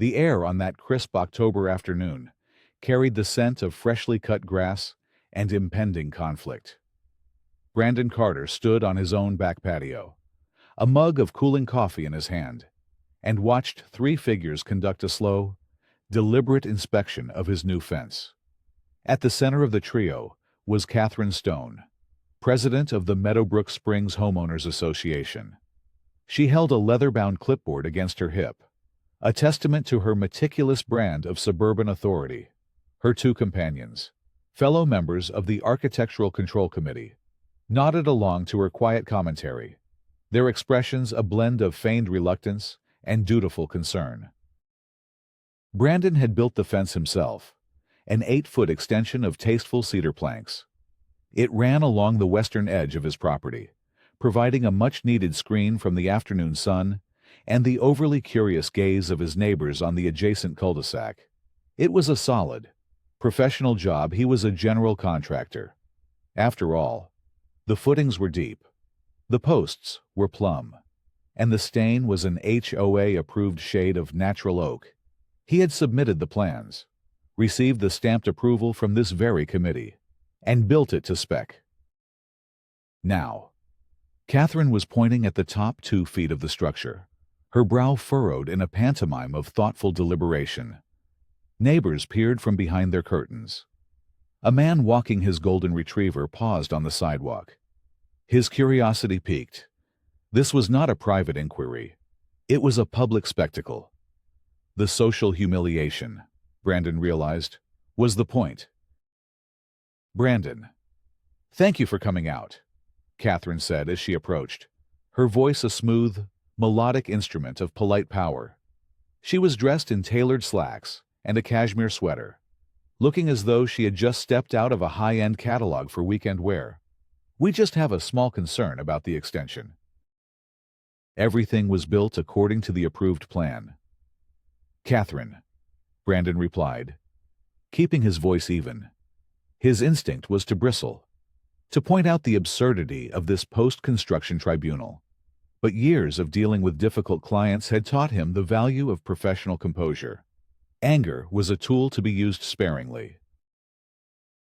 The air on that crisp October afternoon carried the scent of freshly cut grass and impending conflict. Brandon Carter stood on his own back patio, a mug of cooling coffee in his hand, and watched three figures conduct a slow, deliberate inspection of his new fence. At the center of the trio was Catherine Stone, president of the Meadowbrook Springs Homeowners Association. She held a leather-bound clipboard against her hip, a testament to her meticulous brand of suburban authority. Her two companions, fellow members of the Architectural Control Committee, nodded along to her quiet commentary, their expressions a blend of feigned reluctance and dutiful concern. Brandon had built the fence himself, an 8-foot extension of tasteful cedar planks. It ran along the western edge of his property, providing a much-needed screen from the afternoon sun and the overly curious gaze of his neighbors on the adjacent cul-de-sac. It was a solid, professional job. He was a general contractor. After all, the footings were deep, the posts were plumb, and the stain was an HOA-approved shade of natural oak. He had submitted the plans, received the stamped approval from this very committee, and built it to spec. Now, Catherine was pointing at the top 2 feet of the structure, her brow furrowed in a pantomime of thoughtful deliberation. Neighbors peered from behind their curtains. A man walking his golden retriever paused on the sidewalk. His curiosity piqued. This was not a private inquiry. It was a public spectacle. The social humiliation, Brandon realized, was the point. "Brandon, thank you for coming out," Catherine said as she approached, her voice a smooth, melodic instrument of polite power. She was dressed in tailored slacks and a cashmere sweater, looking as though she had just stepped out of a high-end catalog for weekend wear. "We just have a small concern about the extension." Everything was built according to the approved plan. "Catherine," Brandon replied, keeping his voice even. His instinct was to bristle, to point out the absurdity of this post-construction tribunal. But years of dealing with difficult clients had taught him the value of professional composure. Anger was a tool to be used sparingly.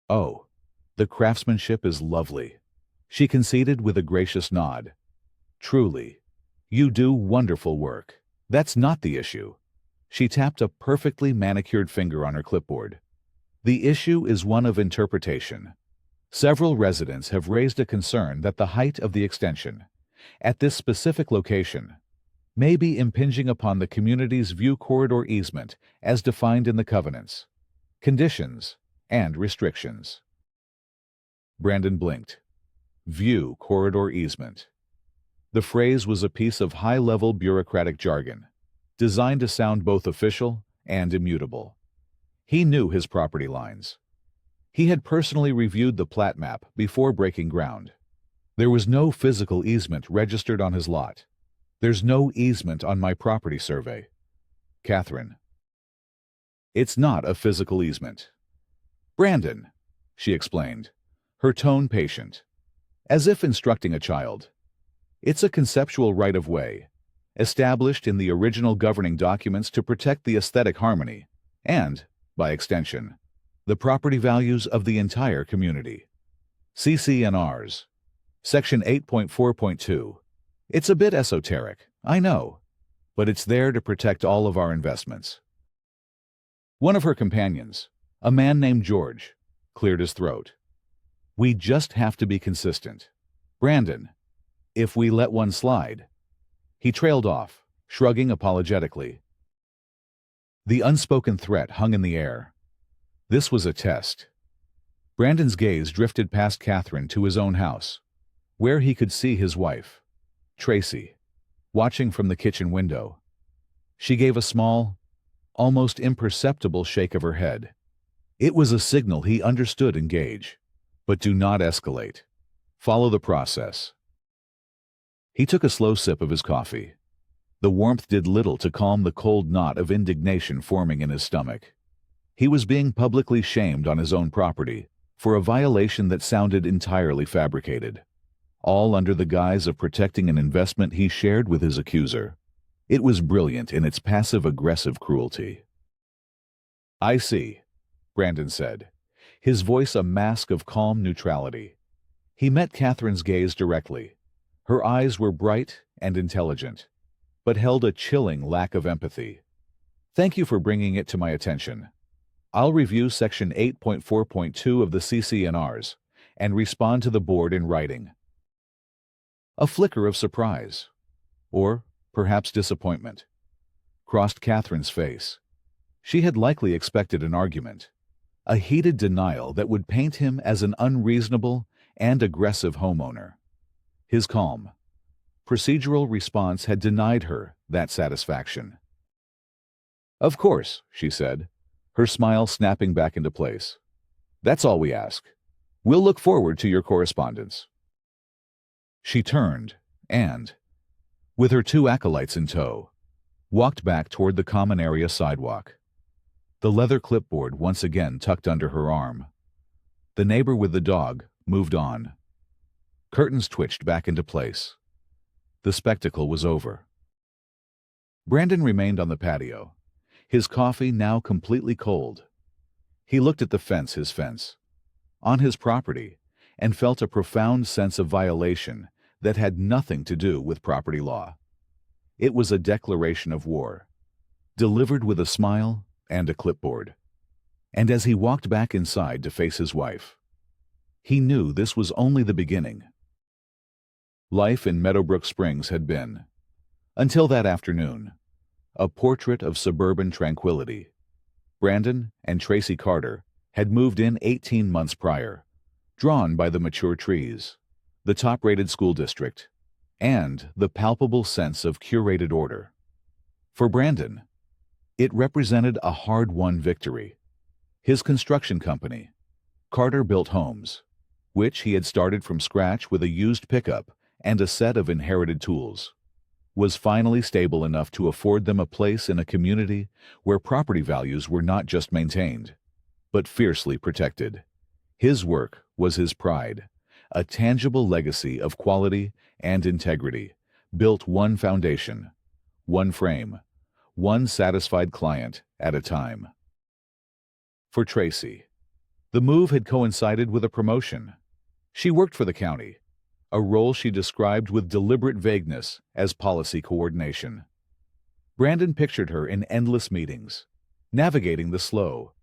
"Oh, the craftsmanship is lovely," she conceded with a gracious nod. "Truly, you do wonderful work. That's not the issue." She tapped a perfectly manicured finger on her clipboard. "The issue is one of interpretation. Several residents have raised a concern that the height of the extension, at this specific location, may be impinging upon the community's view corridor easement as defined in the covenants, conditions, and restrictions." Brandon blinked. View corridor easement. The phrase was a piece of high-level bureaucratic jargon, designed to sound both official and immutable. He knew his property lines. He had personally reviewed the plat map before breaking ground. There was no physical easement registered on his lot. "There's no easement on my property survey." "Catherine, it's not a physical easement." "Brandon," she explained, her tone patient, as if instructing a child. "It's a conceptual right-of-way, established in the original governing documents to protect the aesthetic harmony and, by extension, the property values of the entire community. CC&Rs. Section 8.4.2. It's a bit esoteric, I know, but it's there to protect all of our investments." One of her companions, a man named George, cleared his throat. "We just have to be consistent. Brandon, if we let one slide..." He trailed off, shrugging apologetically. The unspoken threat hung in the air. This was a test. Brandon's gaze drifted past Catherine to his own house, where he could see his wife, Tracy, watching from the kitchen window. She gave a small, almost imperceptible shake of her head. It was a signal he understood. Engage, but do not escalate. Follow the process. He took a slow sip of his coffee. The warmth did little to calm the cold knot of indignation forming in his stomach. He was being publicly shamed on his own property for a violation that sounded entirely fabricated, all under the guise of protecting an investment he shared with his accuser. It was brilliant in its passive-aggressive cruelty. "I see," Brandon said, his voice a mask of calm neutrality. He met Catherine's gaze directly. Her eyes were bright and intelligent, but held a chilling lack of empathy. "Thank you for bringing it to my attention. I'll review Section 8.4.2 of the CC&Rs and respond to the board in writing." A flicker of surprise, or perhaps disappointment, crossed Catherine's face. She had likely expected an argument, a heated denial that would paint him as an unreasonable and aggressive homeowner. His calm, procedural response had denied her that satisfaction. "Of course," she said, her smile snapping back into place. "That's all we ask. We'll look forward to your correspondence." She turned and, with her two acolytes in tow, walked back toward the common area sidewalk. The leather clipboard once again tucked under her arm. The neighbor with the dog moved on. Curtains twitched back into place. The spectacle was over. Brandon remained on the patio, his coffee now completely cold. He looked at his fence, on his property, and felt a profound sense of violation that had nothing to do with property law. It was a declaration of war, delivered with a smile and a clipboard. And as he walked back inside to face his wife, he knew this was only the beginning. Life in Meadowbrook Springs had been, until that afternoon, a portrait of suburban tranquility. Brandon and Tracy Carter had moved in 18 months prior, drawn by the mature trees, the top-rated school district, and the palpable sense of curated order. For Brandon, it represented a hard-won victory. His construction company, Carter Built Homes, which he had started from scratch with a used pickup and a set of inherited tools, was finally stable enough to afford them a place in a community where property values were not just maintained, but fiercely protected. His work was his pride, a tangible legacy of quality and integrity, built one foundation, one frame, one satisfied client at a time. For Tracy, the move had coincided with a promotion. She worked for the county, a role she described with deliberate vagueness as policy coordination. Brandon pictured her in endless meetings, navigating the slow,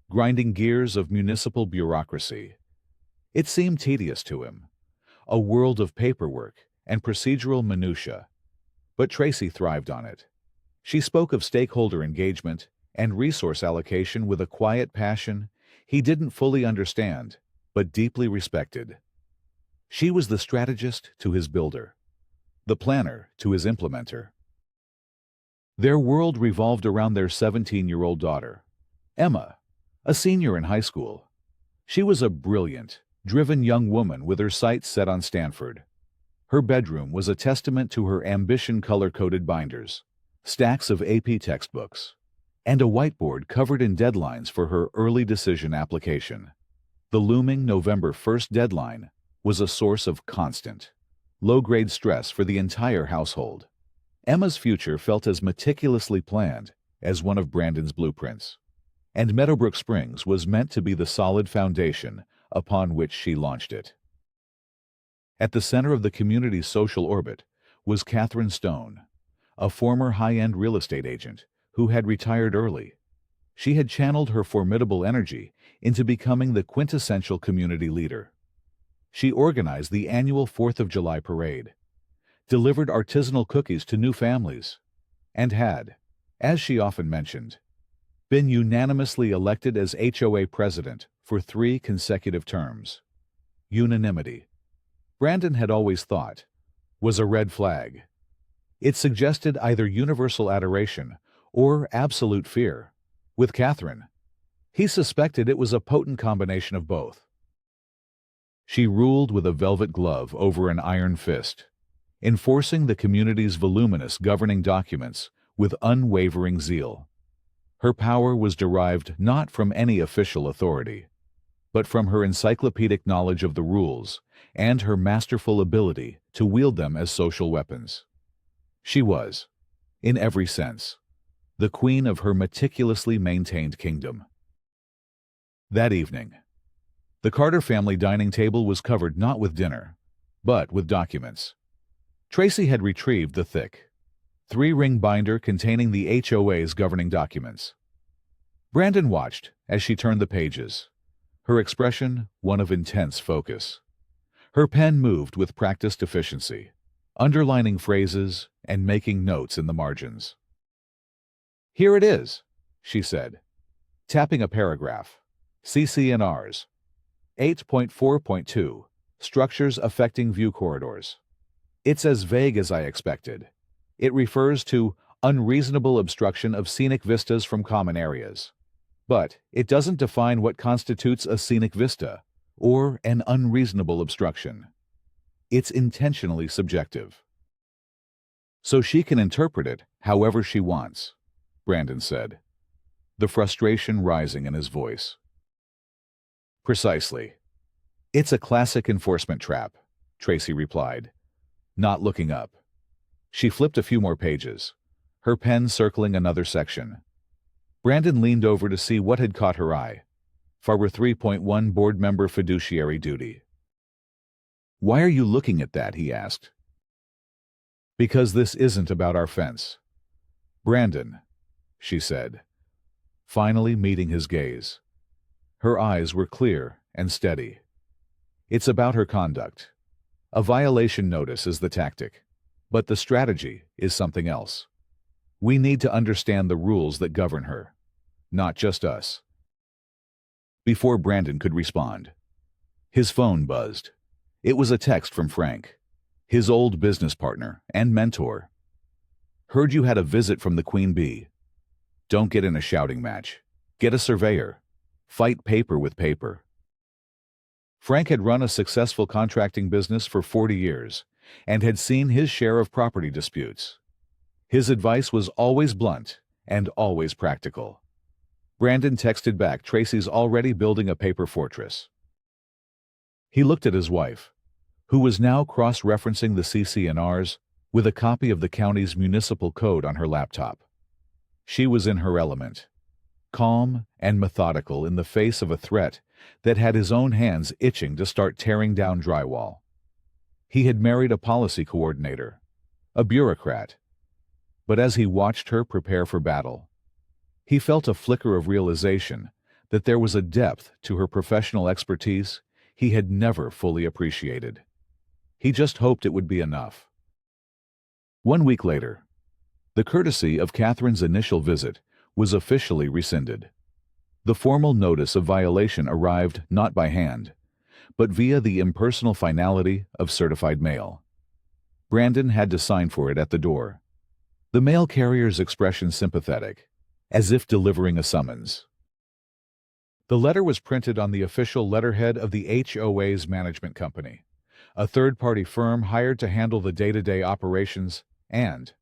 grinding gears of municipal bureaucracy. It seemed tedious to him, a world of paperwork and procedural minutiae, but Tracy thrived on it. She spoke of stakeholder engagement and resource allocation with a quiet passion he didn't fully understand, but deeply respected. She was the strategist to his builder, the planner to his implementer. Their world revolved around their 17-year-old daughter, Emma, a senior in high school. She was a brilliant, driven young woman with her sights set on Stanford. Her bedroom was a testament to her ambition, color-coded binders, stacks of AP textbooks, and a whiteboard covered in deadlines for her early decision application. The looming November 1st deadline was a source of constant, low-grade stress for the entire household. Emma's future felt as meticulously planned as one of Brandon's blueprints, and Meadowbrook Springs was meant to be the solid foundation upon which she launched it. At the center of the community's social orbit was Catherine Stone, a former high-end real estate agent who had retired early. She had channeled her formidable energy into becoming the quintessential community leader. She organized the annual 4th of July parade, delivered artisanal cookies to new families, and had, as she often mentioned, been unanimously elected as HOA president for 3 consecutive terms. Unanimity, Brandon had always thought, was a red flag. It suggested either universal adoration or absolute fear. With Catherine, he suspected it was a potent combination of both. She ruled with a velvet glove over an iron fist, enforcing the community's voluminous governing documents with unwavering zeal. Her power was derived not from any official authority, but from her encyclopedic knowledge of the rules and her masterful ability to wield them as social weapons. She was, in every sense, the queen of her meticulously maintained kingdom. That evening, the Carter family dining table was covered not with dinner, but with documents. Tracy had retrieved the thick, three-ring binder containing the HOA's governing documents. Brandon watched as she turned the pages, her expression one of intense focus. Her pen moved with practiced efficiency, underlining phrases and making notes in the margins. "Here it is," she said, tapping a paragraph. CC&Rs. 8.4.2. Structures affecting view corridors. It's as vague as I expected. It refers to unreasonable obstruction of scenic vistas from common areas. But it doesn't define what constitutes a scenic vista or an unreasonable obstruction. It's intentionally subjective. So she can interpret it however she wants, Brandon said, the frustration rising in his voice. Precisely. It's a classic enforcement trap, Tracy replied, not looking up. She flipped a few more pages, her pen circling another section. Brandon leaned over to see what had caught her eye. FAR 3.1 Board Member Fiduciary Duty. "Why are you looking at that?" he asked. "Because this isn't about our fence." "Brandon," she said, finally meeting his gaze. Her eyes were clear and steady. "It's about her conduct. A violation notice is the tactic, but the strategy is something else. We need to understand the rules that govern her, not just us." Before Brandon could respond, his phone buzzed. It was a text from Frank, his old business partner and mentor. "Heard you had a visit from the Queen Bee. Don't get in a shouting match. Get a surveyor. Fight paper with paper." Frank had run a successful contracting business for 40 years and had seen his share of property disputes. His advice was always blunt and always practical. Brandon texted back, "Tracy's already building a paper fortress." He looked at his wife, who was now cross-referencing the CC&Rs with a copy of the county's municipal code on her laptop. She was in her element, calm and methodical in the face of a threat that had his own hands itching to start tearing down drywall. He had married a policy coordinator, a bureaucrat, but as he watched her prepare for battle, he felt a flicker of realization that there was a depth to her professional expertise he had never fully appreciated. He just hoped it would be enough. 1 week later, the courtesy of Catherine's initial visit was officially rescinded. The formal notice of violation arrived not by hand, but via the impersonal finality of certified mail. Brandon had to sign for it at the door, the mail carrier's expression sympathetic, as if delivering a summons. The letter was printed on the official letterhead of the HOA's management company, a third-party firm hired to handle the day-to-day operations and,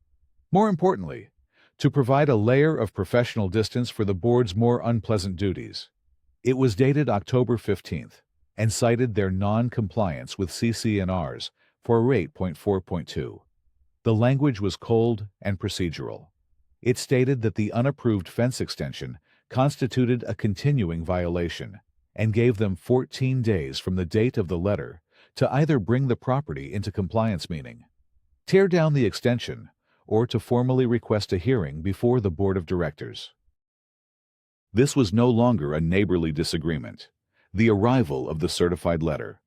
more importantly, to provide a layer of professional distance for the board's more unpleasant duties. It was dated October 15th and cited their non-compliance with CC&Rs for 8.4.2. The language was cold and procedural. It stated that the unapproved fence extension constituted a continuing violation and gave them 14 days from the date of the letter to either bring the property into compliance, meaning tear down the extension, or to formally request a hearing before the board of directors. This was no longer a neighborly disagreement. The arrival of the certified letter,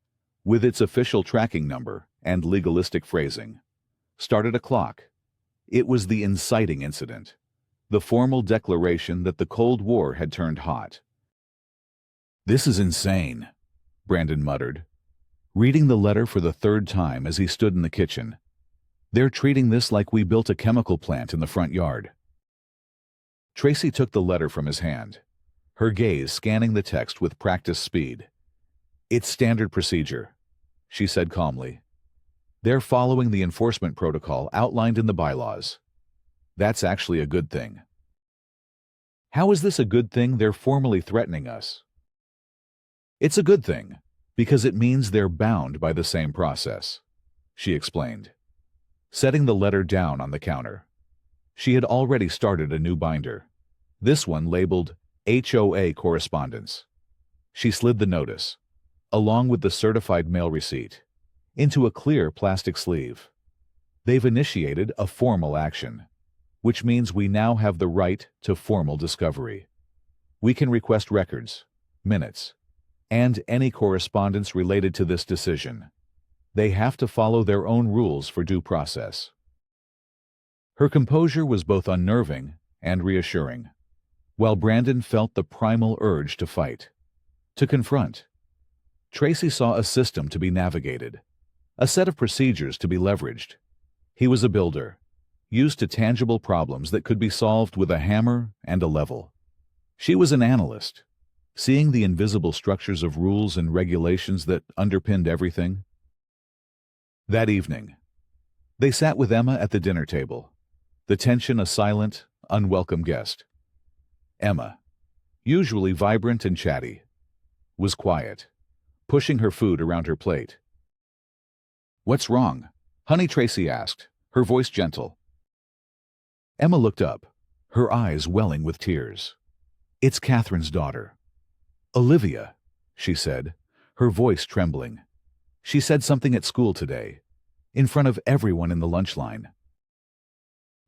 with its official tracking number and legalistic phrasing, started a clock. It was the inciting incident, the formal declaration that the Cold War had turned hot. "This is insane," Brandon muttered, reading the letter for the third time as he stood in the kitchen. "They're treating this like we built a chemical plant in the front yard." Tracy took the letter from his hand, her gaze scanning the text with practiced speed. "It's standard procedure," she said calmly. "They're following the enforcement protocol outlined in the bylaws. That's actually a good thing." "How is this a good thing? They're formally threatening us." "It's a good thing, because it means they're bound by the same process," she explained, setting the letter down on the counter. She had already started a new binder, this one labeled HOA Correspondence. She slid the notice, along with the certified mail receipt, into a clear plastic sleeve. They've initiated a formal action, which means we now have the right to formal discovery. We can request records, minutes, and any correspondence related to this decision. They have to follow their own rules for due process. Her composure was both unnerving and reassuring, while Brandon felt the primal urge to fight, to confront. Tracy saw a system to be navigated, a set of procedures to be leveraged. He was a builder, used to tangible problems that could be solved with a hammer and a level. She was an analyst, seeing the invisible structures of rules and regulations that underpinned everything. That evening, they sat with Emma at the dinner table, the tension a silent, unwelcome guest. Emma, usually vibrant and chatty, was quiet, pushing her food around her plate. "What's wrong?" Honey, Tracy asked, her voice gentle. Emma looked up, her eyes welling with tears. "It's Catherine's daughter. Olivia," she said, her voice trembling. "She said something at school today, in front of everyone in the lunch line."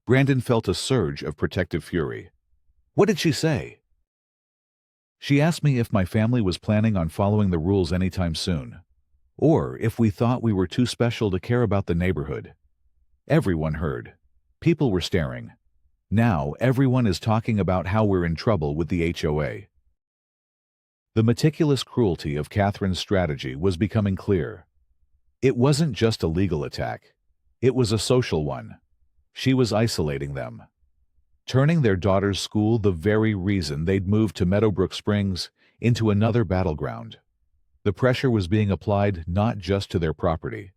Brandon felt a surge of protective fury. "What did she say?" "She asked me if my family was planning on following the rules anytime soon, or if we thought we were too special to care about the neighborhood." Everyone heard. People were staring. Now everyone is talking about how we're in trouble with the HOA. The meticulous cruelty of Catherine's strategy was becoming clear. It wasn't just a legal attack. It was a social one. She was isolating them, turning their daughter's school, the very reason they'd moved to Meadowbrook Springs, into another battleground. The pressure was being applied not just to their property,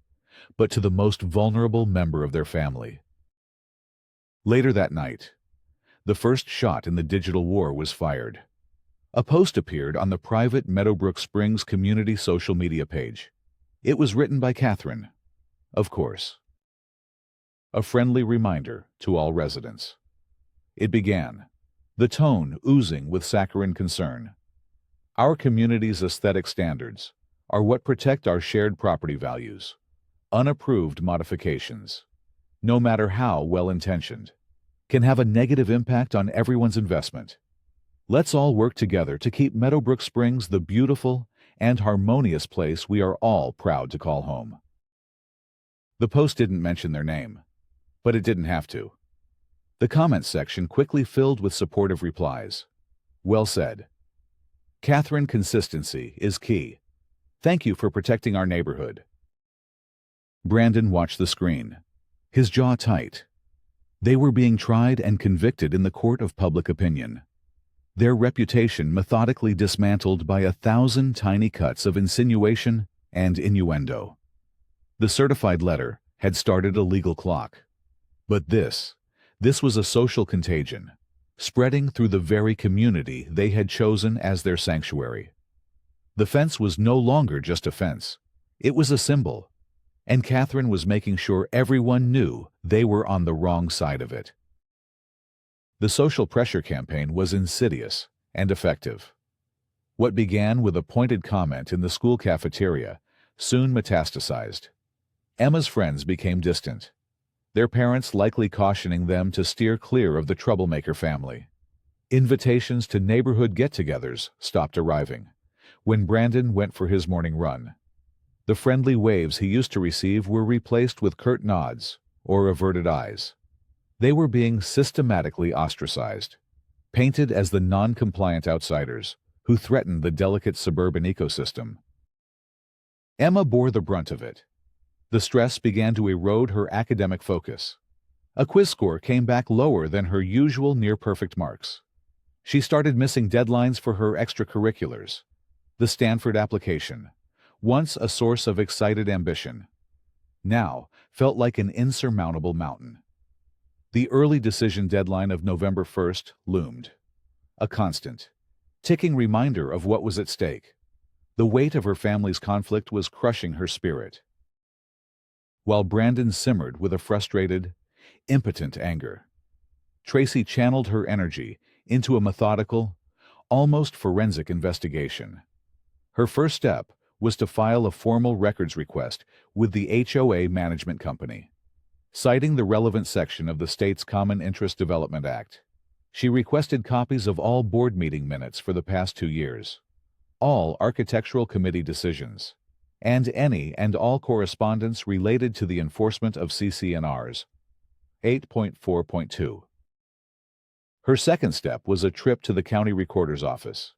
but to the most vulnerable member of their family. Later that night, the first shot in the digital war was fired. A post appeared on the private Meadowbrook Springs community social media page. It was written by Catherine, of course. A friendly reminder to all residents. It began, the tone oozing with saccharine concern. "Our community's aesthetic standards are what protect our shared property values. Unapproved modifications, no matter how well-intentioned, can have a negative impact on everyone's investment. Let's all work together to keep Meadowbrook Springs the beautiful and harmonious place we are all proud to call home." The post didn't mention their name, but it didn't have to. The comments section quickly filled with supportive replies. "Well said. Catherine, consistency is key. Thank you for protecting our neighborhood." Brandon watched the screen, his jaw tight. They were being tried and convicted in the court of public opinion. Their reputation methodically dismantled by 1,000 tiny cuts of insinuation and innuendo. The certified letter had started a legal clock. But this was a social contagion, spreading through the very community they had chosen as their sanctuary. The fence was no longer just a fence. It was a symbol, and Catherine was making sure everyone knew they were on the wrong side of it. The social pressure campaign was insidious and effective. What began with a pointed comment in the school cafeteria soon metastasized. Emma's friends became distant, their parents likely cautioning them to steer clear of the troublemaker family. Invitations to neighborhood get-togethers stopped arriving when Brandon went for his morning run. The friendly waves he used to receive were replaced with curt nods or averted eyes. They were being systematically ostracized, painted as the non-compliant outsiders who threatened the delicate suburban ecosystem. Emma bore the brunt of it. The stress began to erode her academic focus. A quiz score came back lower than her usual near-perfect marks. She started missing deadlines for her extracurriculars. The Stanford application, once a source of excited ambition, now felt like an insurmountable mountain. The early decision deadline of November 1st loomed, a constant, ticking reminder of what was at stake. The weight of her family's conflict was crushing her spirit. While Brandon simmered with a frustrated, impotent anger, Tracy channeled her energy into a methodical, almost forensic investigation. Her first step was to file a formal records request with the HOA Management Company. Citing the relevant section of the state's Common Interest Development Act, she requested copies of all board meeting minutes for the past 2 years, all architectural committee decisions, and any and all correspondence related to the enforcement of CC&Rs. 8.4.2. Her second step was a trip to the county recorder's office.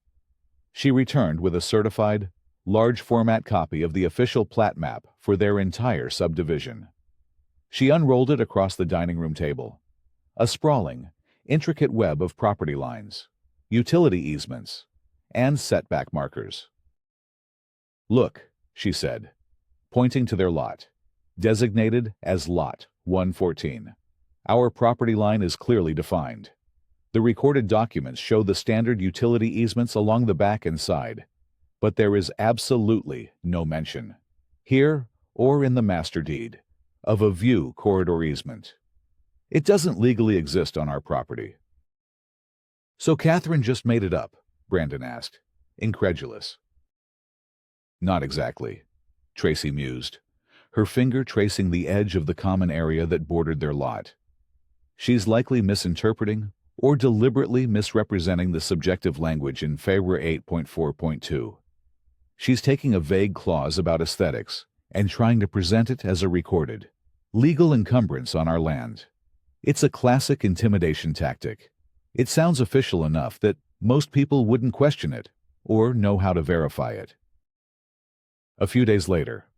She returned with a certified, large-format copy of the official plat map for their entire subdivision. She unrolled it across the dining room table. A sprawling, intricate web of property lines, utility easements, and setback markers. "Look," she said, pointing to their lot, designated as Lot 114. "Our property line is clearly defined. The recorded documents show the standard utility easements along the back and side, but there is absolutely no mention, here or in the master deed, of a view corridor easement. It doesn't legally exist on our property." "So Catherine just made it up?" Brandon asked, incredulous. "Not exactly," Tracy mused, her finger tracing the edge of the common area that bordered their lot. "She's likely misinterpreting or deliberately misrepresenting the subjective language in Favor 8.4.2. She's taking a vague clause about aesthetics and trying to present it as a recorded, legal encumbrance on our land. It's a classic intimidation tactic. It sounds official enough that most people wouldn't question it or know how to verify it." A few days later,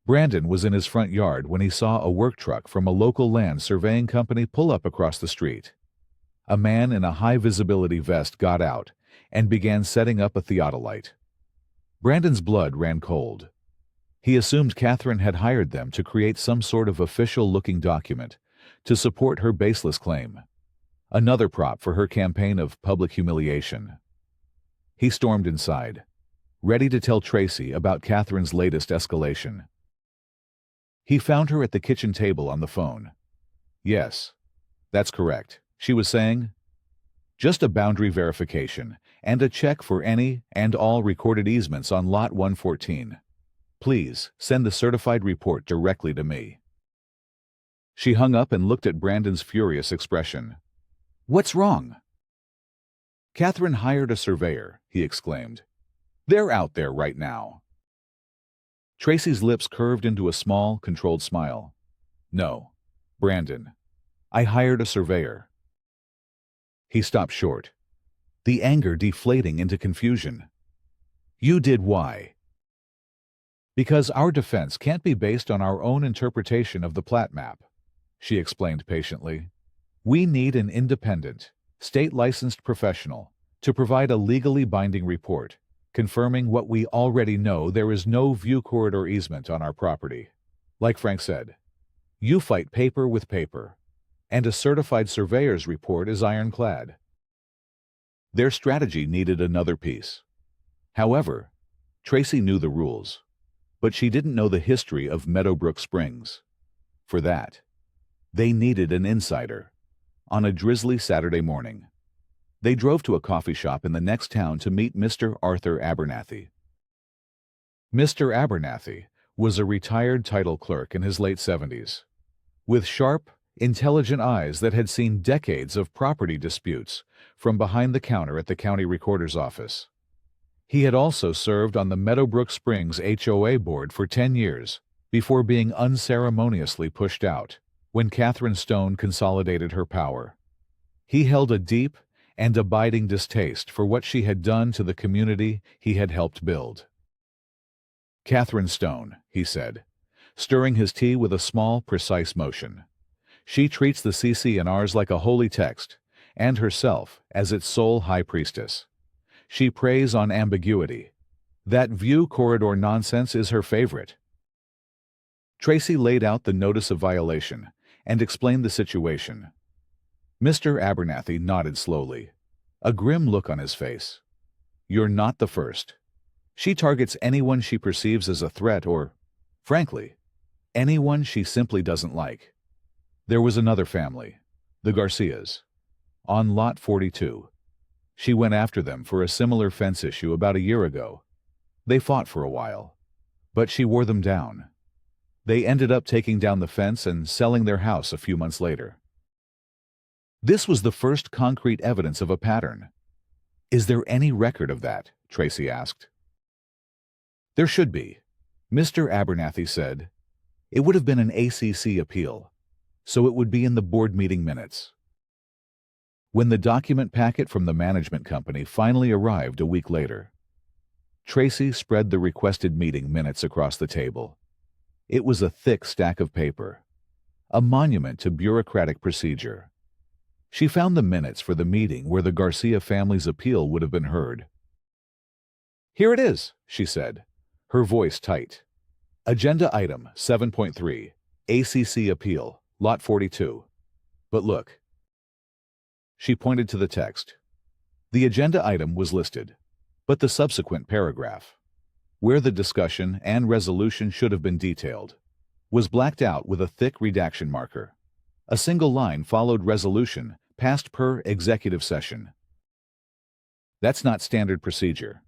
Brandon was in his front yard when he saw a work truck from a local land surveying company pull up across the street. A man in a high-visibility vest got out and began setting up a theodolite. Brandon's blood ran cold. He assumed Catherine had hired them to create some sort of official-looking document to support her baseless claim, another prop for her campaign of public humiliation. He stormed inside, ready to tell Tracy about Catherine's latest escalation. He found her at the kitchen table on the phone. "Yes, that's correct," she was saying. "Just a boundary verification and a check for any and all recorded easements on Lot 114. Please send the certified report directly to me." She hung up and looked at Brandon's furious expression. "What's wrong?" "Catherine hired a surveyor," he exclaimed. "They're out there right now." Tracy's lips curved into a small, controlled smile. "No, Brandon. I hired a surveyor." He stopped short, the anger deflating into confusion. "You did why?" "Because our defense can't be based on our own interpretation of the plat map," she explained patiently. "We need an independent, state-licensed professional to provide a legally binding report, confirming what we already know: there is no view corridor easement on our property. Like Frank said, you fight paper with paper, and a certified surveyor's report is ironclad." Their strategy needed another piece. However, Tracy knew the rules, but she didn't know the history of Meadowbrook Springs. For that, they needed an insider. On a drizzly Saturday morning, they drove to a coffee shop in the next town to meet Mr. Arthur Abernathy. Mr. Abernathy was a retired title clerk in his late 70s, with sharp, intelligent eyes that had seen decades of property disputes from behind the counter at the county recorder's office. He had also served on the Meadowbrook Springs HOA board for 10 years before being unceremoniously pushed out when Catherine Stone consolidated her power. He held a deep and abiding distaste for what she had done to the community he had helped build. "Catherine Stone," he said, stirring his tea with a small, precise motion. "She treats the CC&Rs like a holy text, and herself as its sole high priestess. She preys on ambiguity. That view corridor nonsense is her favorite." Tracy laid out the notice of violation and explained the situation. Mr. Abernathy nodded slowly, a grim look on his face. "You're not the first. She targets anyone she perceives as a threat or, frankly, anyone she simply doesn't like. There was another family, the Garcias. On Lot 42. She went after them for a similar fence issue about a year ago. They fought for a while, but she wore them down. They ended up taking down the fence and selling their house a few months later. This was the first concrete evidence of a pattern. Is there any record of that? Tracy asked. There should be, Mr. Abernathy said. It would have been an ACC appeal, so it would be in the board meeting minutes. When the document packet from the management company finally arrived a week later, Tracy spread the requested meeting minutes across the table. It was a thick stack of paper, a monument to bureaucratic procedure. She found the minutes for the meeting where the Garcia family's appeal would have been heard. Here it is, she said, her voice tight. Agenda item 7.3, ACC appeal, Lot 42. But look. She pointed to the text. The agenda item was listed, but the subsequent paragraph, where the discussion and resolution should have been detailed, was blacked out with a thick redaction marker. A single line followed resolution, passed per executive session. That's not standard procedure,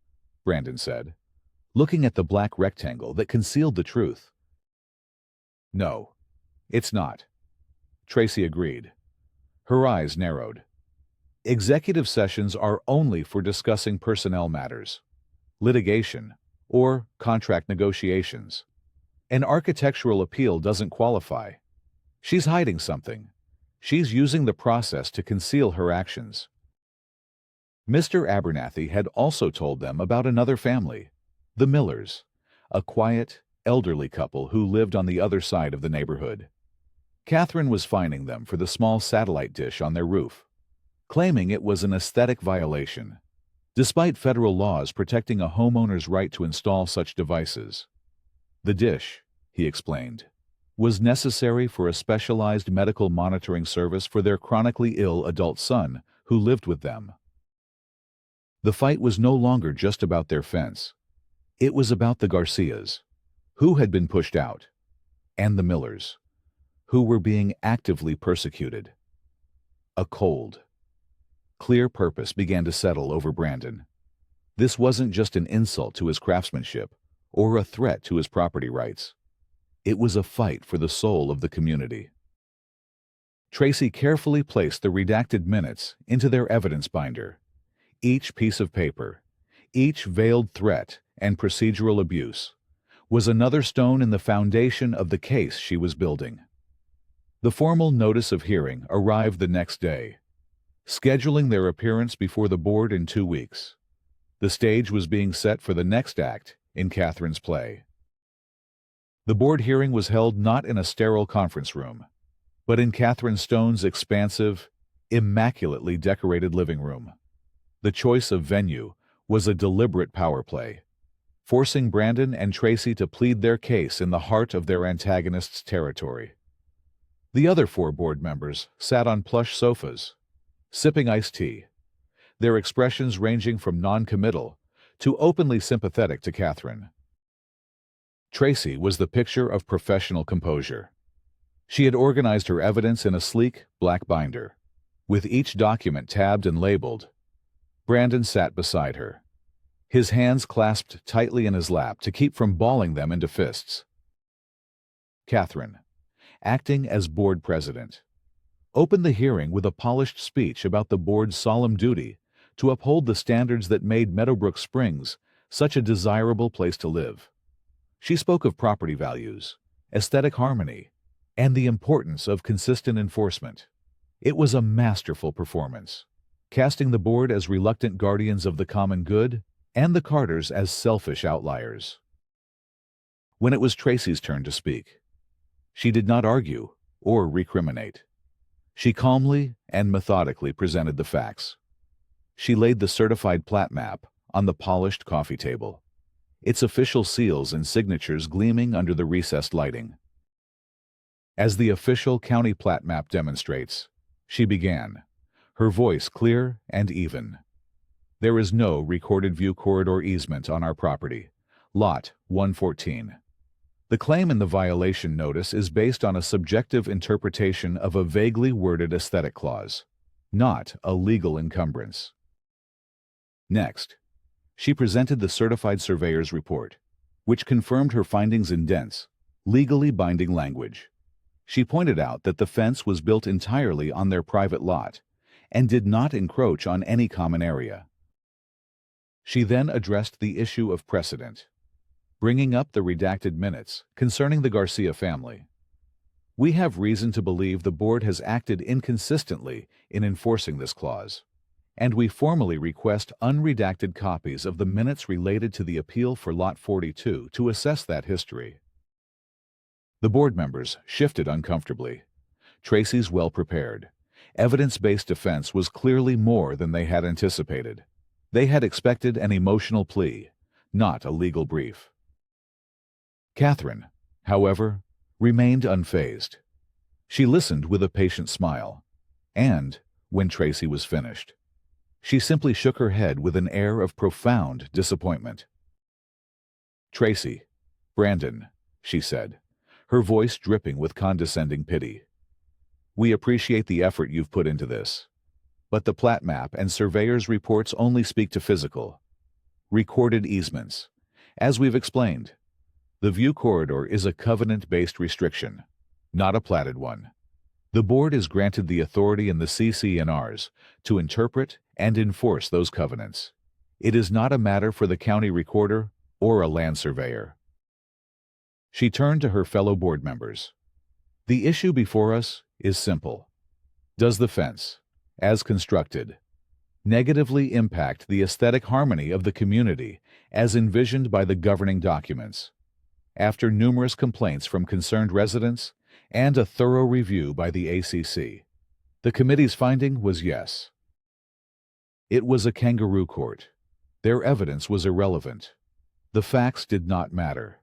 Brandon said, looking at the black rectangle that concealed the truth. No, it's not, Tracy agreed. Her eyes narrowed. Executive sessions are only for discussing personnel matters, litigation, or contract negotiations. An architectural appeal doesn't qualify. She's hiding something. She's using the process to conceal her actions. Mr. Abernathy had also told them about another family, the Millers, a quiet, elderly couple who lived on the other side of the neighborhood. Catherine was fining them for the small satellite dish on their roof, claiming it was an aesthetic violation, despite federal laws protecting a homeowner's right to install such devices. The dish, he explained, was necessary for a specialized medical monitoring service for their chronically ill adult son who lived with them. The fight was no longer just about their fence. It was about the Garcias, who had been pushed out, and the Millers, who were being actively persecuted. A cold, clear purpose began to settle over Brandon. This wasn't just an insult to his craftsmanship or a threat to his property rights. It was a fight for the soul of the community. Tracy carefully placed the redacted minutes into their evidence binder. Each piece of paper, each veiled threat and procedural abuse, was another stone in the foundation of the case she was building. The formal notice of hearing arrived the next day, scheduling their appearance before the board in 2 weeks. The stage was being set for the next act in Catherine's play. The board hearing was held not in a sterile conference room, but in Catherine Stone's expansive, immaculately decorated living room. The choice of venue was a deliberate power play, forcing Brandon and Tracy to plead their case in the heart of their antagonist's territory. The other 4 board members sat on plush sofas, sipping iced tea, their expressions ranging from non-committal to openly sympathetic to Catherine. Tracy was the picture of professional composure. She had organized her evidence in a sleek, black binder, with each document tabbed and labeled. Brandon sat beside her, his hands clasped tightly in his lap to keep from balling them into fists. Catherine, acting as board president, opened the hearing with a polished speech about the board's solemn duty to uphold the standards that made Meadowbrook Springs such a desirable place to live. She spoke of property values, aesthetic harmony, and the importance of consistent enforcement. It was a masterful performance, casting the board as reluctant guardians of the common good and the Carters as selfish outliers. When it was Tracy's turn to speak, she did not argue or recriminate. She calmly and methodically presented the facts. She laid the certified plat map on the polished coffee table, its official seals and signatures gleaming under the recessed lighting. As the official county plat map demonstrates, she began, her voice clear and even. There is no recorded view corridor easement on our property, Lot 114. The claim in the violation notice is based on a subjective interpretation of a vaguely worded aesthetic clause. not a legal encumbrance. Next, she presented the certified surveyor's report, which confirmed her findings in dense, legally binding language. She pointed out that the fence was built entirely on their private lot and did not encroach on any common area. She then addressed the issue of precedent, bringing up the redacted minutes concerning the Garcia family. We have reason to believe the board has acted inconsistently in enforcing this clause, and we formally request unredacted copies of the minutes related to the appeal for Lot 42 to assess that history. The board members shifted uncomfortably. Tracy's well-prepared, evidence-based defense was clearly more than they had anticipated. They had expected an emotional plea, not a legal brief. Catherine, however, remained unfazed. She listened with a patient smile, and, when Tracy was finished, she simply shook her head with an air of profound disappointment. "Tracy, Brandon," she said, her voice dripping with condescending pity. "We appreciate the effort you've put into this, but the plat map and surveyor's reports only speak to physical, recorded easements. As we've explained, the view corridor is a covenant-based restriction, not a platted one. The board is granted the authority in the CC&Rs to interpret and enforce those covenants. It is not a matter for the county recorder or a land surveyor." She turned to her fellow board members. "The issue before us is simple. Does the fence, as constructed, negatively impact the aesthetic harmony of the community as envisioned by the governing documents?" After numerous complaints from concerned residents and a thorough review by the ACC, the committee's finding was yes. It was a kangaroo court. Their evidence was irrelevant. The facts did not matter.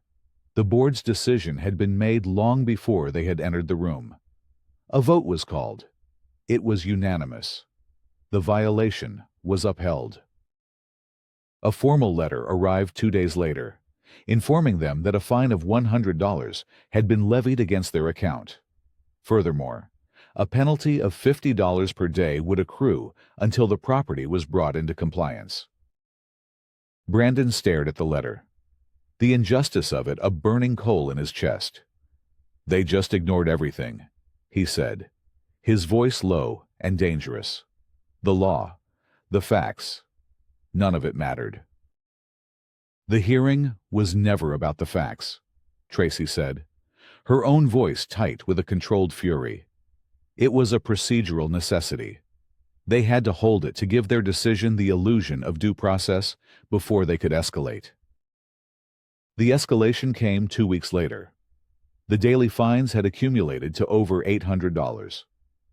The board's decision had been made long before they had entered the room. A vote was called. It was unanimous. The violation was upheld. A formal letter arrived 2 days later, informing them that a fine of $100 had been levied against their account. Furthermore, a penalty of $50 per day would accrue until the property was brought into compliance. Brandon stared at the letter, the injustice of it a burning coal in his chest. "They just ignored everything," he said, his voice low and dangerous. "The law, the facts, none of it mattered." "The hearing was never about the facts," Tracy said, her own voice tight with a controlled fury. "It was a procedural necessity. They had to hold it to give their decision the illusion of due process before they could escalate." The escalation came 2 weeks later. The daily fines had accumulated to over $800.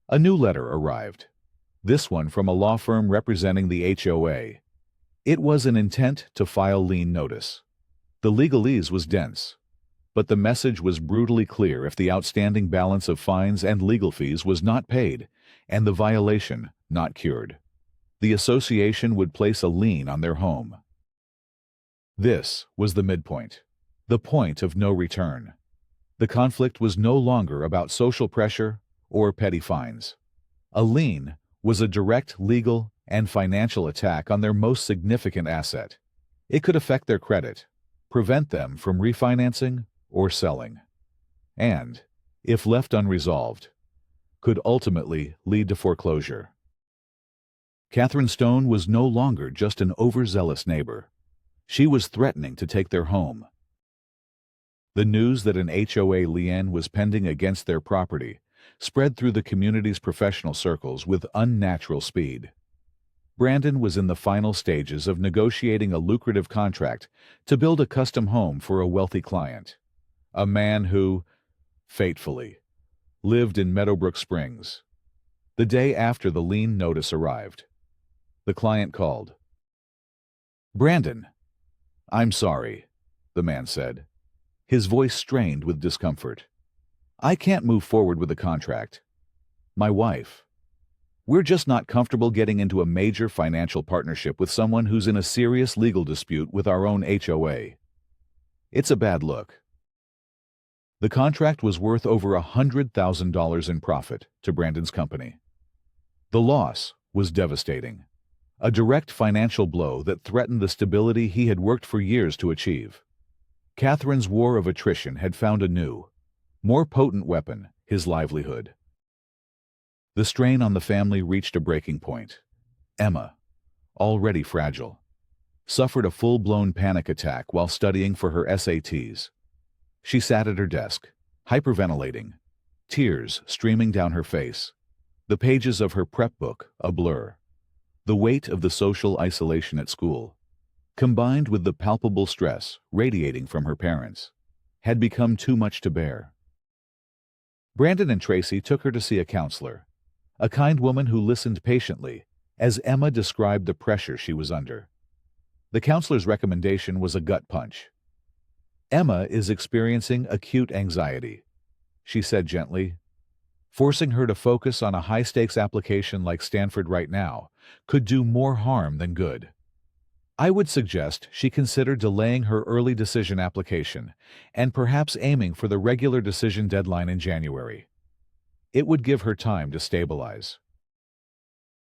A new letter arrived, this one from a law firm representing the HOA. It was an intent to file lien notice. The legalese was dense, but the message was brutally clear: if the outstanding balance of fines and legal fees was not paid and the violation not cured, the association would place a lien on their home. This was the midpoint, the point of no return. The conflict was no longer about social pressure or petty fines. A lien was a direct legal and financial attack on their most significant asset. It could affect their credit, prevent them from refinancing or selling, and, if left unresolved, could ultimately lead to foreclosure. Catherine Stone was no longer just an overzealous neighbor. She was threatening to take their home. The news that an HOA lien was pending against their property spread through the community's professional circles with unnatural speed. Brandon was in the final stages of negotiating a lucrative contract to build a custom home for a wealthy client, a man who, fatefully, lived in Meadowbrook Springs. The day after the lien notice arrived, the client called. "Brandon, I'm sorry," the man said, his voice strained with discomfort. "I can't move forward with the contract. My wife. We're just not comfortable getting into a major financial partnership with someone who's in a serious legal dispute with our own HOA. It's a bad look." The contract was worth over $100,000 in profit to Brandon's company. The loss was devastating, a direct financial blow that threatened the stability he had worked for years to achieve. Catherine's war of attrition had found a new, more potent weapon: his livelihood. The strain on the family reached a breaking point. Emma, already fragile, suffered a full-blown panic attack while studying for her SATs. She sat at her desk, hyperventilating, tears streaming down her face, the pages of her prep book a blur. The weight of the social isolation at school, combined with the palpable stress radiating from her parents, had become too much to bear. Brandon and Tracy took her to see a counselor, a kind woman who listened patiently as Emma described the pressure she was under. The counselor's recommendation was a gut punch. "Emma is experiencing acute anxiety," she said gently. "Forcing her to focus on a high-stakes application like Stanford right now could do more harm than good. I would suggest she consider delaying her early decision application and perhaps aiming for the regular decision deadline in January. It would give her time to stabilize."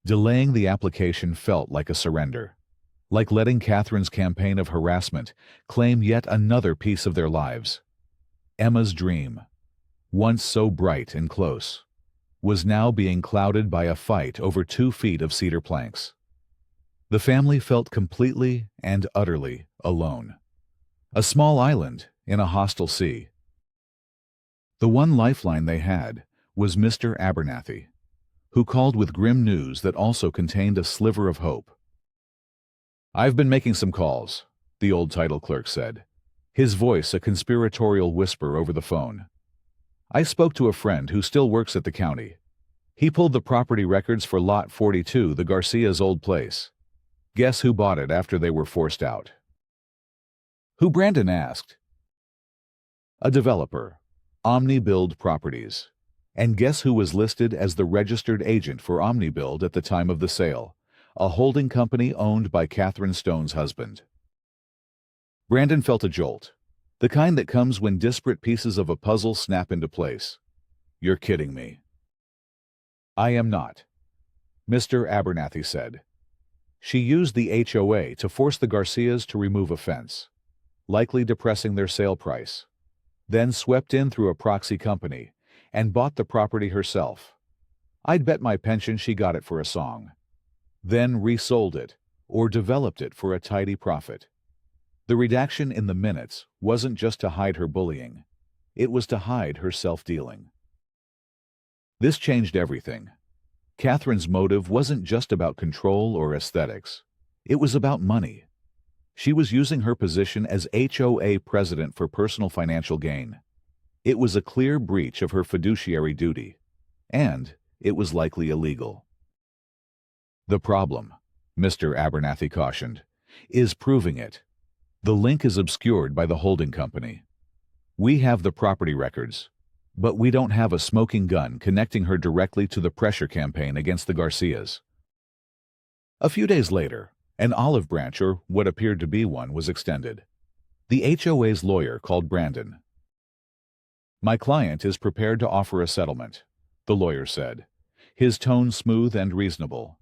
Delaying the application felt like a surrender, like letting Catherine's campaign of harassment claim yet another piece of their lives. Emma's dream, once so bright and close, was now being clouded by a fight over 2 feet of cedar planks. The family felt completely and utterly alone, a small island in a hostile sea. The one lifeline they had was Mr. Abernathy, who called with grim news that also contained a sliver of hope. "I've been making some calls," the old title clerk said, his voice a conspiratorial whisper over the phone. "I spoke to a friend who still works at the county. He pulled the property records for Lot 42, the Garcia's old place. Guess who bought it after they were forced out?" "Who?" Brandon asked. "A developer, OmniBuild Properties. And guess who was listed as the registered agent for OmniBuild at the time of the sale? A holding company owned by Catherine Stone's husband." Brandon felt a jolt, the kind that comes when disparate pieces of a puzzle snap into place. "You're kidding me." "I am not," Mr. Abernathy said. "She used the HOA to force the Garcias to remove a fence, likely depressing their sale price, then swept in through a proxy company and bought the property herself. I'd bet my pension she got it for a song. Then resold it or developed it for a tidy profit. The redaction in the minutes wasn't just to hide her bullying. It was to hide her self-dealing." This changed everything. Catherine's motive wasn't just about control or aesthetics. It was about money. She was using her position as HOA president for personal financial gain. It was a clear breach of her fiduciary duty, and it was likely illegal. "The problem," Mr. Abernathy cautioned, "is proving it. The link is obscured by the holding company. We have the property records, but we don't have a smoking gun connecting her directly to the pressure campaign against the Garcias." A few days later, an olive branch, or what appeared to be one, was extended. The HOA's lawyer called Brandon. "My client is prepared to offer a settlement," the lawyer said, his tone smooth and reasonable.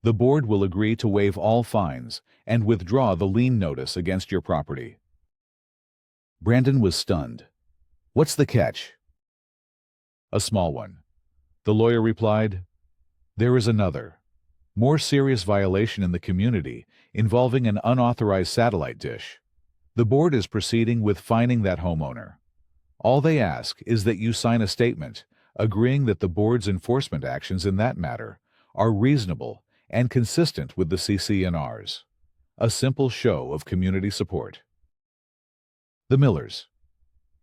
"The board will agree to waive all fines and withdraw the lien notice against your property." Brandon was stunned. "What's the catch?" "A small one," the lawyer replied. "There is another, more serious violation in the community involving an unauthorized satellite dish. The board is proceeding with fining that homeowner. All they ask is that you sign a statement agreeing that the board's enforcement actions in that matter are reasonable and consistent with the CC&Rs. A simple show of community support." The Millers.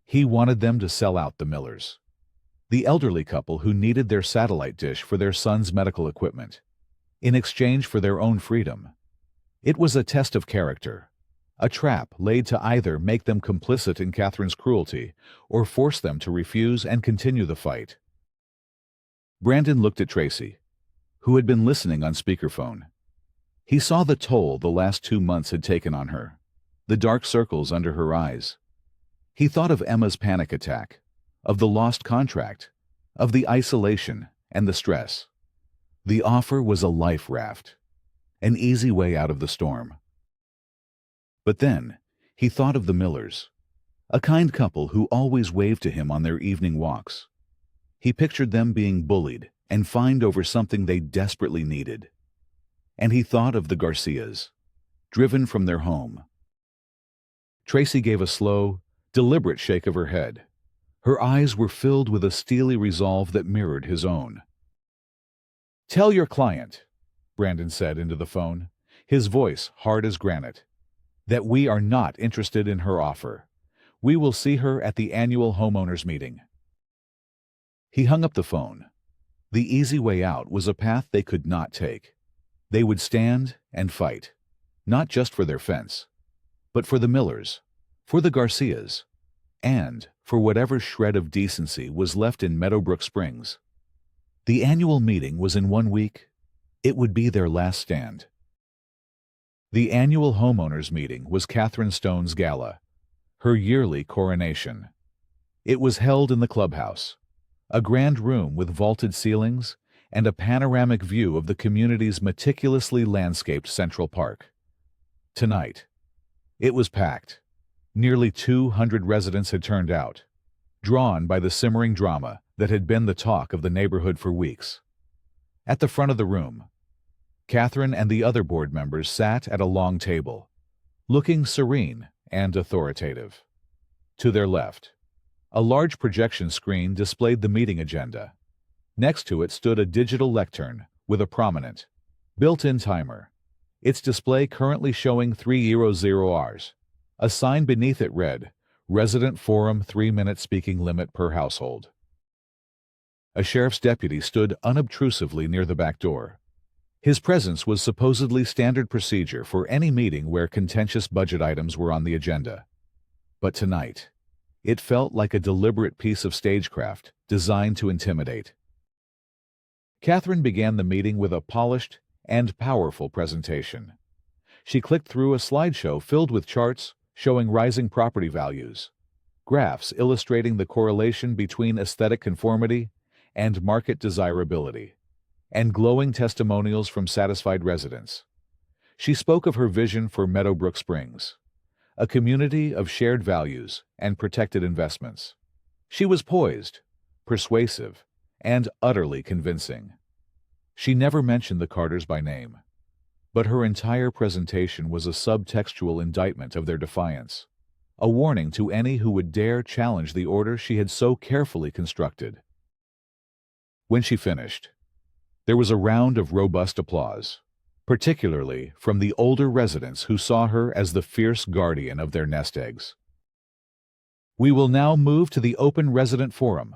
He wanted them to sell out the Millers, the elderly couple who needed their satellite dish for their son's medical equipment, in exchange for their own freedom. It was a test of character, a trap laid to either make them complicit in Catherine's cruelty or force them to refuse and continue the fight. Brandon looked at Tracy, who had been listening on speakerphone. He saw the toll the last 2 months had taken on her, the dark circles under her eyes. He thought of Emma's panic attack, of the lost contract, of the isolation and the stress. The offer was a life raft, an easy way out of the storm. But then, he thought of the Millers, a kind couple who always waved to him on their evening walks. He pictured them being bullied and fined over something they desperately needed. And he thought of the Garcias, driven from their home. Tracy gave a slow, deliberate shake of her head. Her eyes were filled with a steely resolve that mirrored his own. "Tell your client," Brandon said into the phone, his voice hard as granite, "that we are not interested in her offer. We will see her at the annual homeowners meeting." He hung up the phone. The easy way out was a path they could not take. They would stand and fight, not just for their fence, but for the Millers, for the Garcias, and for whatever shred of decency was left in Meadowbrook Springs. The annual meeting was in 1 week. It would be their last stand. The annual homeowners meeting was Catherine Stone's gala, her yearly coronation. It was held in the clubhouse, a grand room with vaulted ceilings and a panoramic view of the community's meticulously landscaped Central Park. Tonight, it was packed. Nearly 200 residents had turned out, drawn by the simmering drama that had been the talk of the neighborhood for weeks. At the front of the room, Catherine and the other board members sat at a long table, looking serene and authoritative. To their left, a large projection screen displayed the meeting agenda. Next to it stood a digital lectern with a prominent, built-in timer, its display currently showing 3:00 hours. A sign beneath it read, "Resident Forum 3-minute speaking limit per household." A sheriff's deputy stood unobtrusively near the back door. His presence was supposedly standard procedure for any meeting where contentious budget items were on the agenda. But tonight, it felt like a deliberate piece of stagecraft designed to intimidate. Catherine began the meeting with a polished and powerful presentation. She clicked through a slideshow filled with charts showing rising property values, graphs illustrating the correlation between aesthetic conformity and market desirability, and glowing testimonials from satisfied residents. She spoke of her vision for Meadowbrook Springs, a community of shared values and protected investments. She was poised, persuasive, and utterly convincing. She never mentioned the Carters by name, but her entire presentation was a subtextual indictment of their defiance, a warning to any who would dare challenge the order she had so carefully constructed. When she finished, there was a round of robust applause, particularly from the older residents who saw her as the fierce guardian of their nest eggs. "We will now move to the open resident forum,"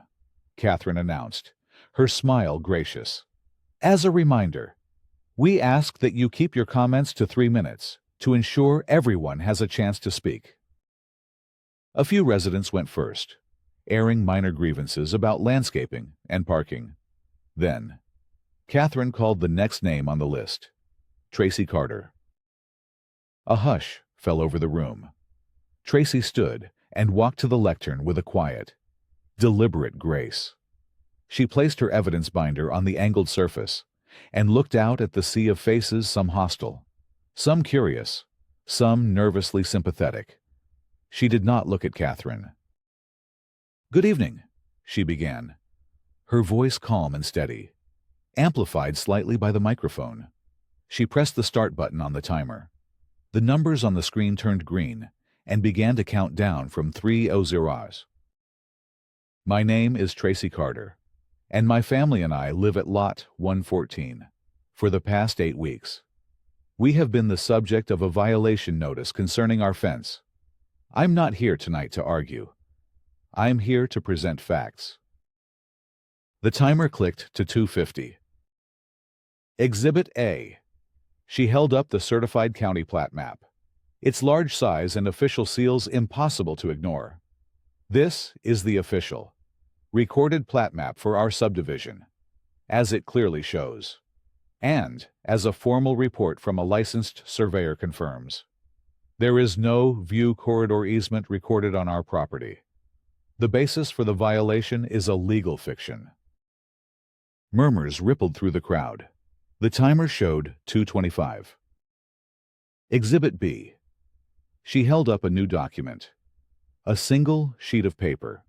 Catherine announced, her smile gracious. "As a reminder, we ask that you keep your comments to 3 minutes to ensure everyone has a chance to speak." A few residents went first, airing minor grievances about landscaping and parking. Then, Catherine called the next name on the list, Tracy Carter. A hush fell over the room. Tracy stood and walked to the lectern with a quiet, deliberate grace. She placed her evidence binder on the angled surface and looked out at the sea of faces, some hostile, some curious, some nervously sympathetic. She did not look at Catherine. "Good evening," she began, her voice calm and steady, amplified slightly by the microphone. She pressed the start button on the timer. The numbers on the screen turned green and began to count down from 3:00 hours. "My name is Tracy Carter, and my family and I live at Lot 114 for the past 8 weeks. We have been the subject of a violation notice concerning our fence. I'm not here tonight to argue. I'm here to present facts." The timer clicked to 2:50. Exhibit A. She held up the certified county plat map, its large size and official seals impossible to ignore. "This is the official, recorded plat map for our subdivision, as it clearly shows, and as a formal report from a licensed surveyor confirms. There is no view corridor easement recorded on our property. The basis for the violation is a legal fiction." Murmurs rippled through the crowd. The timer showed 2:25. Exhibit B. She held up a new document. A single sheet of paper.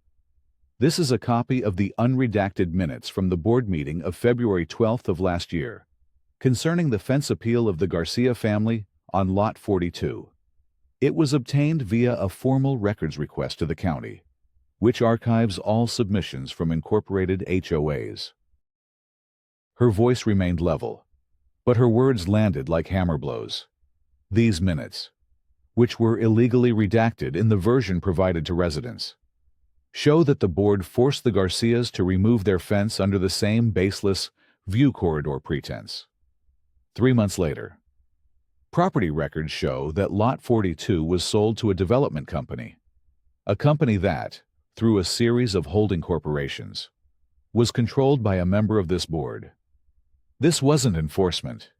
This is a copy of the unredacted minutes from the board meeting of February 12th of last year, concerning the fence appeal of the Garcia family on Lot 42. It was obtained via a formal records request to the county, which archives all submissions from incorporated HOAs. Her voice remained level, but her words landed like hammer blows. These minutes, which were illegally redacted in the version provided to residents, show that the board forced the Garcias to remove their fence under the same baseless view corridor pretense. 3 months later, property records show that Lot 42 was sold to a development company, a company that, through a series of holding corporations, was controlled by a member of this board. This wasn't enforcement.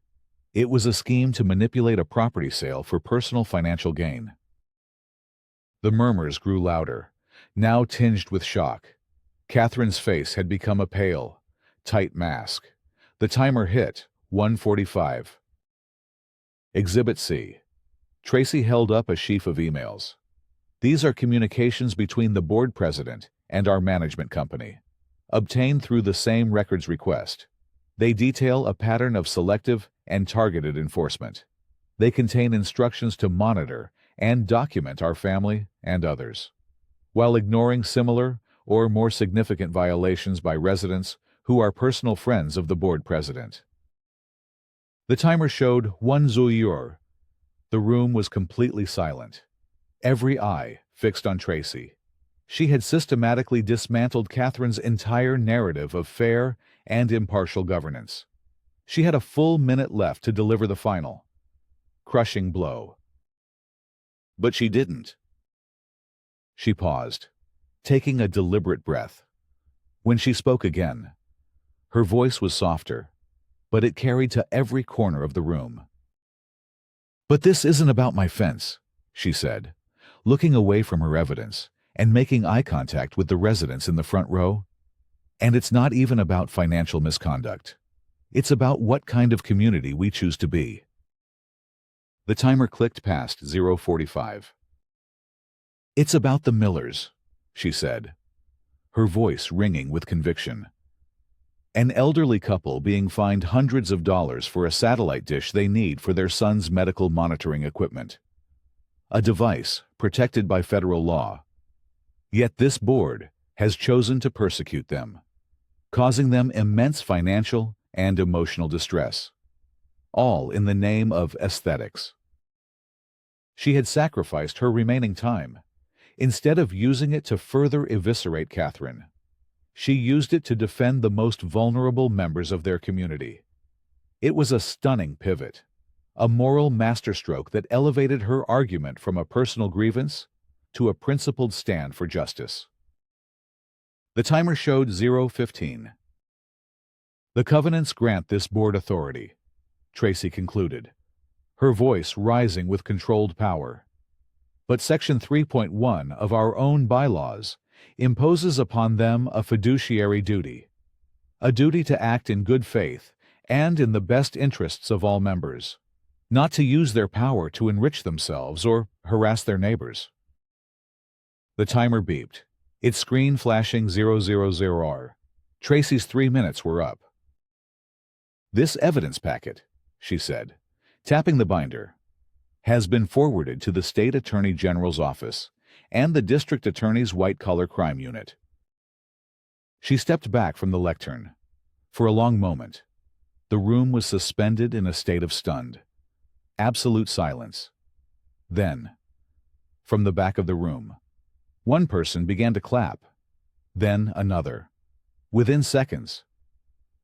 It was a scheme to manipulate a property sale for personal financial gain. The murmurs grew louder, now tinged with shock. Catherine's face had become a pale, tight mask. The timer hit 1:45. Exhibit C. Tracy held up a sheaf of emails. These are communications between the board president and our management company, obtained through the same records request. They detail a pattern of selective and targeted enforcement. They contain instructions to monitor and document our family and others, while ignoring similar or more significant violations by residents who are personal friends of the board president. The timer showed 1:00. The room was completely silent. Every eye fixed on Tracy. She had systematically dismantled Catherine's entire narrative of fair and impartial governance. She had a full minute left to deliver the final, crushing blow. But she didn't. She paused, taking a deliberate breath. When she spoke again, her voice was softer, but it carried to every corner of the room. "But this isn't about my fence," she said, looking away from her evidence and making eye contact with the residents in the front row. "And it's not even about financial misconduct. It's about what kind of community we choose to be." The timer clicked past 0:45. "It's about the Millers," she said, her voice ringing with conviction. "An elderly couple being fined hundreds of dollars for a satellite dish they need for their son's medical monitoring equipment. A device protected by federal law. Yet this board has chosen to persecute them, causing them immense financial and emotional distress, all in the name of aesthetics." She had sacrificed her remaining time. Instead of using it to further eviscerate Catherine, she used it to defend the most vulnerable members of their community. It was a stunning pivot, a moral masterstroke that elevated her argument from a personal grievance to a principled stand for justice. The timer showed 0:15. "The covenants grant this board authority," Tracy concluded, her voice rising with controlled power. "But Section 3.1 of our own bylaws imposes upon them a fiduciary duty, a duty to act in good faith and in the best interests of all members, not to use their power to enrich themselves or harass their neighbors." The timer beeped, its screen flashing 0:00. Tracy's 3 minutes were up. "This evidence packet," she said, tapping the binder, "has been forwarded to the State Attorney General's office and the District Attorney's white-collar crime unit." She stepped back from the lectern. For a long moment, the room was suspended in a state of stunned, absolute silence. Then, from the back of the room, one person began to clap, then another. Within seconds,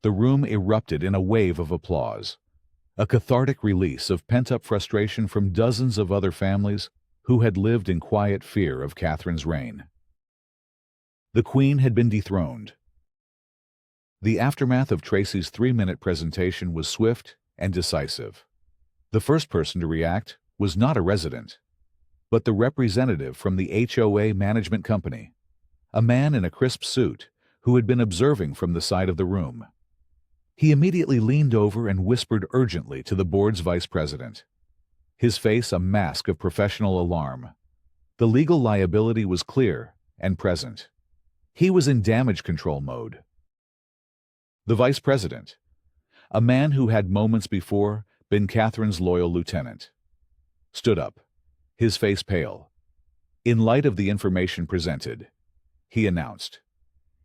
the room erupted in a wave of applause, a cathartic release of pent-up frustration from dozens of other families who had lived in quiet fear of Catherine's reign. The Queen had been dethroned. The aftermath of Tracy's 3-minute presentation was swift and decisive. The first person to react was not a resident, but the representative from the HOA management company, a man in a crisp suit who had been observing from the side of the room. He immediately leaned over and whispered urgently to the board's vice president, his face a mask of professional alarm. The legal liability was clear and present. He was in damage control mode. The vice president, a man who had moments before been Catherine's loyal lieutenant, stood up, his face pale. In light of the information presented, he announced,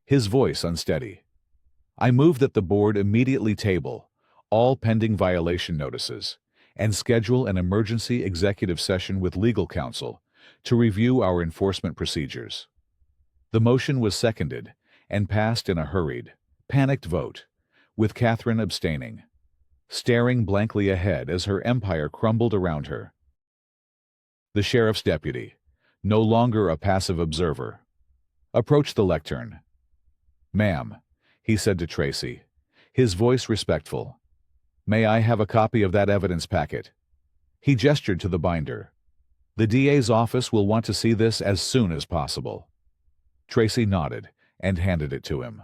his voice unsteady, "I move that the board immediately table all pending violation notices and schedule an emergency executive session with legal counsel to review our enforcement procedures." The motion was seconded and passed in a hurried, panicked vote, with Catherine abstaining, staring blankly ahead as her empire crumbled around her. The sheriff's deputy, no longer a passive observer, approached the lectern. "Ma'am," he said to Tracy, his voice respectful, "may I have a copy of that evidence packet?" He gestured to the binder. "The DA's office will want to see this as soon as possible." Tracy nodded and handed it to him.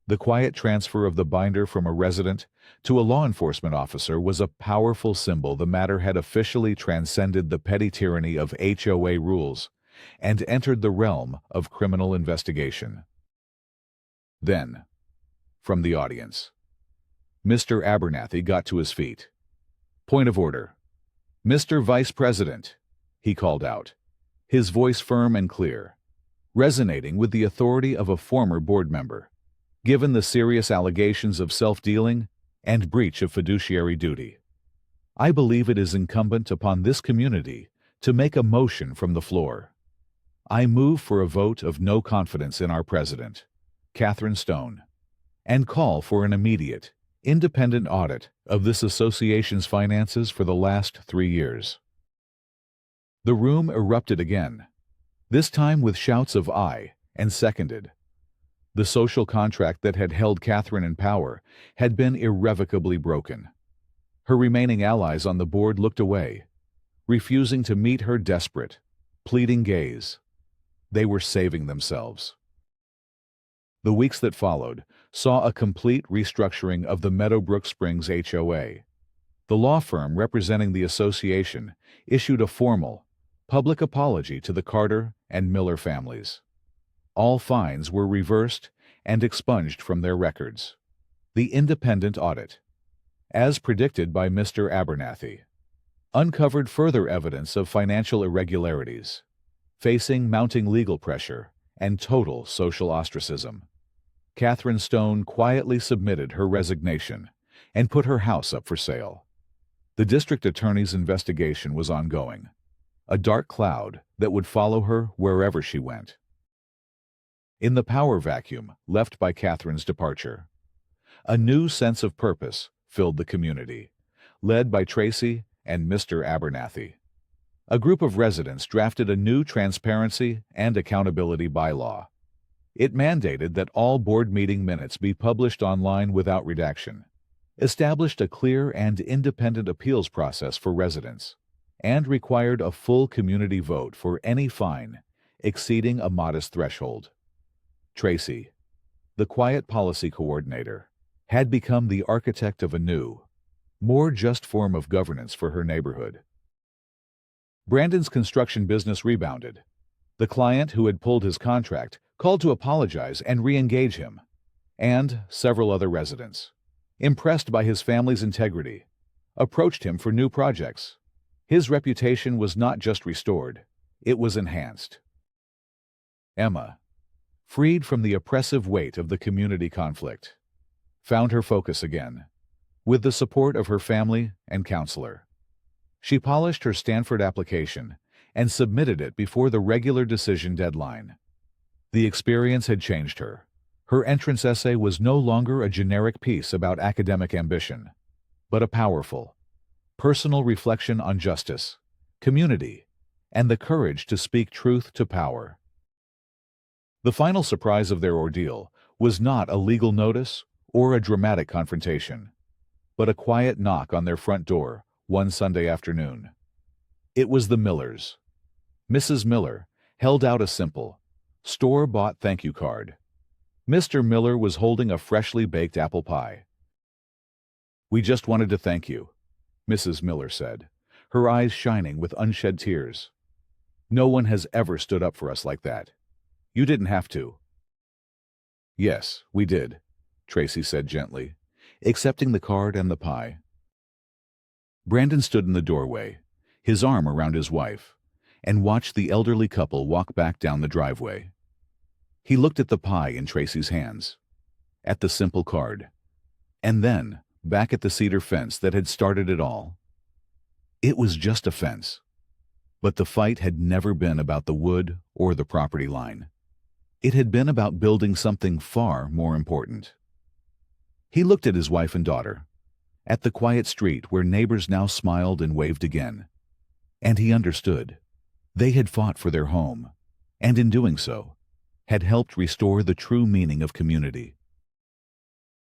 The quiet transfer of the binder from a resident to a law enforcement officer was a powerful symbol the matter had officially transcended the petty tyranny of HOA rules and entered the realm of criminal investigation. Then, from the audience, Mr. Abernathy got to his feet. "Point of order. Mr. Vice President," he called out, his voice firm and clear, resonating with the authority of a former board member. "Given the serious allegations of self-dealing and breach of fiduciary duty, I believe it is incumbent upon this community to make a motion from the floor. I move for a vote of no confidence in our president, Catherine Stone, and call for an immediate, independent audit of this association's finances for the last 3 years." The room erupted again, this time with shouts of "aye" and "seconded." The social contract that had held Catherine in power had been irrevocably broken. Her remaining allies on the board looked away, refusing to meet her desperate, pleading gaze. They were saving themselves. The weeks that followed saw a complete restructuring of the Meadowbrook Springs HOA. The law firm representing the association issued a formal, public apology to the Carter and Miller families. All fines were reversed and expunged from their records. The independent audit, as predicted by Mr. Abernathy, uncovered further evidence of financial irregularities, facing mounting legal pressure and total social ostracism. Catherine Stone quietly submitted her resignation and put her house up for sale. The district attorney's investigation was ongoing, a dark cloud that would follow her wherever she went. In the power vacuum left by Catherine's departure, a new sense of purpose filled the community, led by Tracy and Mr. Abernathy. A group of residents drafted a new transparency and accountability bylaw. It mandated that all board meeting minutes be published online without redaction, established a clear and independent appeals process for residents, and required a full community vote for any fine exceeding a modest threshold. Tracy, the quiet policy coordinator, had become the architect of a new, more just form of governance for her neighborhood. Brandon's construction business rebounded. The client who had pulled his contract called to apologize and re-engage him, and several other residents, impressed by his family's integrity, approached him for new projects. His reputation was not just restored, it was enhanced. Emma, freed from the oppressive weight of the community conflict, found her focus again, with the support of her family and counselor. She polished her Stanford application and submitted it before the regular decision deadline. The experience had changed her. Her entrance essay was no longer a generic piece about academic ambition, but a powerful, personal reflection on justice, community, and the courage to speak truth to power. The final surprise of their ordeal was not a legal notice or a dramatic confrontation, but a quiet knock on their front door one Sunday afternoon. It was the Millers. Mrs. Miller held out a simple, store-bought thank you card. Mr. Miller was holding a freshly baked apple pie, "We just wanted to thank you," Mrs. Miller said, her eyes shining with unshed tears. "No one has ever stood up for us like that. You didn't have to." "Yes, we did," Tracy said gently, accepting the card and the pie. Brandon stood in the doorway, his arm around his wife, and watched the elderly couple walk back down the driveway. He looked at the pie in Tracy's hands, at the simple card, and then back at the cedar fence that had started it all. It was just a fence, but the fight had never been about the wood or the property line. It had been about building something far more important. He looked at his wife and daughter, at the quiet street where neighbors now smiled and waved again, and he understood. They had fought for their home, and in doing so, had helped restore the true meaning of community.